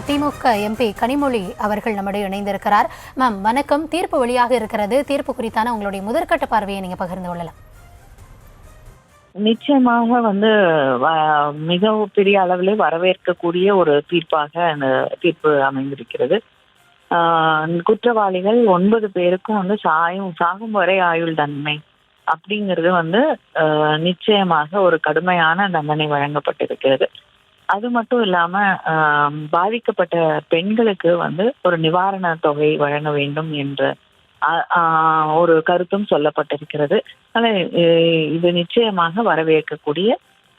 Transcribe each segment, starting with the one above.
திமுக MP Kanimozhi அவர்கள் நம்முடைய இணைந்திருக்கிறார். மேம் வணக்கம். தீர்ப்பு வெளியாக இருக்கிறது. தீர்ப்பு குறித்தான உங்களுடைய முதற்கட்ட பார்வையை நீங்க பகிர்ந்து கொள்ளலாம். நிச்சயமாக மிக பெரிய அளவில் வரவேற்கக்கூடிய ஒரு தீர்ப்பாக அந்த தீர்ப்பு அமைந்திருக்கிறது. குற்றவாளிகள் 9 பேருக்கும் சாகும் வரை ஆயுள் தண்டனை அப்படிங்கிறது நிச்சயமாக ஒரு கடுமையான தண்டனை வழங்கப்பட்டிருக்கிறது. அது மட்டும் இல்லாம பாதிக்கப்பட்ட பெண்களுக்கு ஒரு நிவாரண தொகை வழங்க வேண்டும் என்ற ஒரு கருத்தும் சொல்லப்பட்டிருக்கிறது. இது நிச்சயமாக வரவேற்கக்கூடிய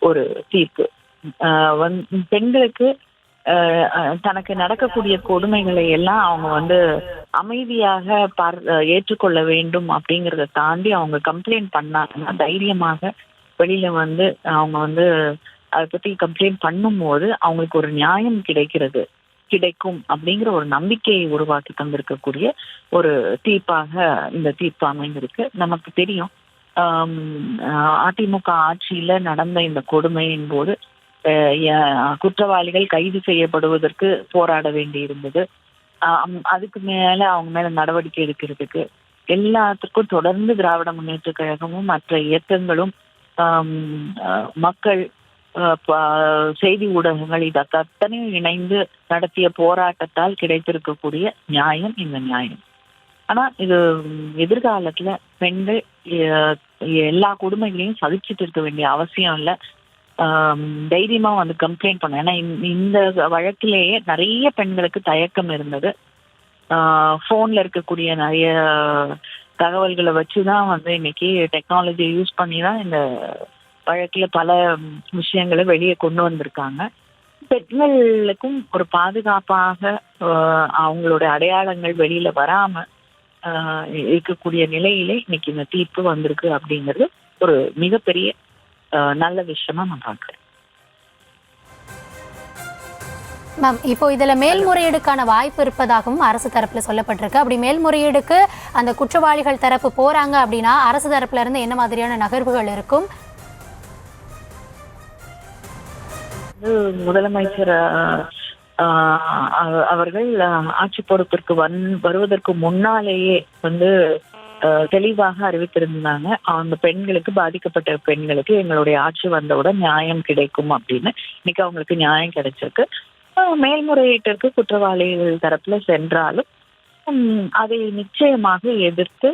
ஒரு தீர்ப்பு. பெண்களுக்கு தனக்கு நடக்கக்கூடிய கொடுமைகளை எல்லாம் அவங்க அமைதியாக ஏற்றுக்கொள்ள வேண்டும் அப்படிங்கிறத தாண்டி அவங்க கம்ப்ளைண்ட் பண்ணாங்கன்னா தைரியமாக வெளியில அவங்க அதை பத்தி கம்ப்ளைண்ட் பண்ணும்போது அவங்களுக்கு ஒரு நியாயம் கிடைக்கும் அப்படிங்கிற ஒரு நம்பிக்கையை உருவாக்கி தந்திருக்கக்கூடிய ஒரு தீர்ப்பாக இந்த தீர்ப்பு அமைந்திருக்கு. நமக்கு தெரியும், அதிமுக ஆட்சியில நடந்த இந்த கொடுமையின் போது குற்றவாளிகள் கைது செய்யப்படுவதற்கு போராட வேண்டி இருந்தது. அதுக்கு மேல அவங்க மேல நடவடிக்கை எடுக்கிறதுக்கு எல்லாத்துக்கும் தொடர்ந்து திராவிட முன்னேற்ற கழகமும் மற்ற இயக்கங்களும் மக்கள் செய்தி ஊடகங்கள் இதற்கு அத்தனையும் இணைந்து நடத்திய போராட்டத்தால் கிடைத்திருக்கக்கூடிய நியாயம் இந்த நியாயம். ஆனா இது எதிர்காலத்துல பெண்கள் எல்லா கொடுமைகளையும் சகிச்சுட்டு இருக்க வேண்டிய அவசியம் இல்லை. தைரியமா கம்ப்ளைண்ட் பண்ண. ஏன்னா இந்த வழக்கிலேயே நிறைய பெண்களுக்கு தயக்கம் இருந்தது. போன்ல இருக்கக்கூடிய நிறைய தகவல்களை வச்சுதான் இன்னைக்கு டெக்னாலஜியை யூஸ் பண்ணி தான் இந்த வழக்குல பல விஷயங்களை வெளியே கொண்டு வந்திருக்காங்க. பெண்களுக்கும் ஒரு பாதுகாப்பாக அவங்களோட அடையாளங்கள் வெளியில வராம இருக்கக்கூடிய நிலையிலே இன்னைக்கு இந்த தீர்ப்பு வந்திருக்கு அப்படிங்கிறது ஒரு மிகப்பெரிய நல்ல விஷயமா நான் பார்க்கிறேன். மேம், இப்போ இதுல மேல்முறையீடுக்கான வாய்ப்பு இருப்பதாகவும் அரசு தரப்புல சொல்லப்பட்டிருக்கு. அப்படி மேல்முறையீடுக்கு அந்த குற்றவாளிகள் தரப்பு போறாங்க அப்படின்னா அரசு தரப்புல இருந்து என்ன மாதிரியான நகர்வுகள் இருக்கும்? முதலமைச்சர் அவர்கள் ஆட்சி பொறுப்பிற்கு வருவதற்கு முன்னாலேயே தெளிவாக அறிவித்திருந்தாங்க. அந்த பெண்களுக்கு, பாதிக்கப்பட்ட பெண்களுக்கு எங்களுடைய ஆட்சி வந்தவுடன் நியாயம் கிடைக்கும் அப்படின்னு. இன்னைக்கு அவங்களுக்கு நியாயம் கிடைச்சிருக்கு. மேல்முறையீட்டிற்கு குற்றவாளிகள் தரப்புல சென்றாலும் அதை நிச்சயமாக எதிர்த்து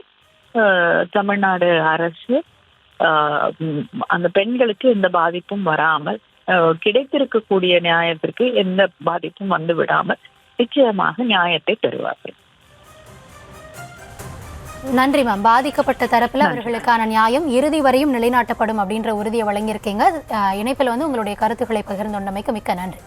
தமிழ்நாடு அரசு அந்த பெண்களுக்கு எந்த பாதிப்பும் வராமல், கிடைத்திருக்கக்கூடிய நியாயத்திற்கு எந்த பாதிப்பும் விடாமல் நிச்சயமாக நியாயத்தை பெறுவார்கள். நன்றி மேம். பாதிக்கப்பட்ட தரப்புல அவர்களுக்கான நியாயம் இறுதி வரையும் நிலைநாட்டப்படும் அப்படின்ற உறுதியை வழங்கியிருக்கீங்க. இணைப்பில் உங்களுடைய கருத்துக்களை பகிர்ந்து கொண்டமைக்கு மிக்க நன்றி.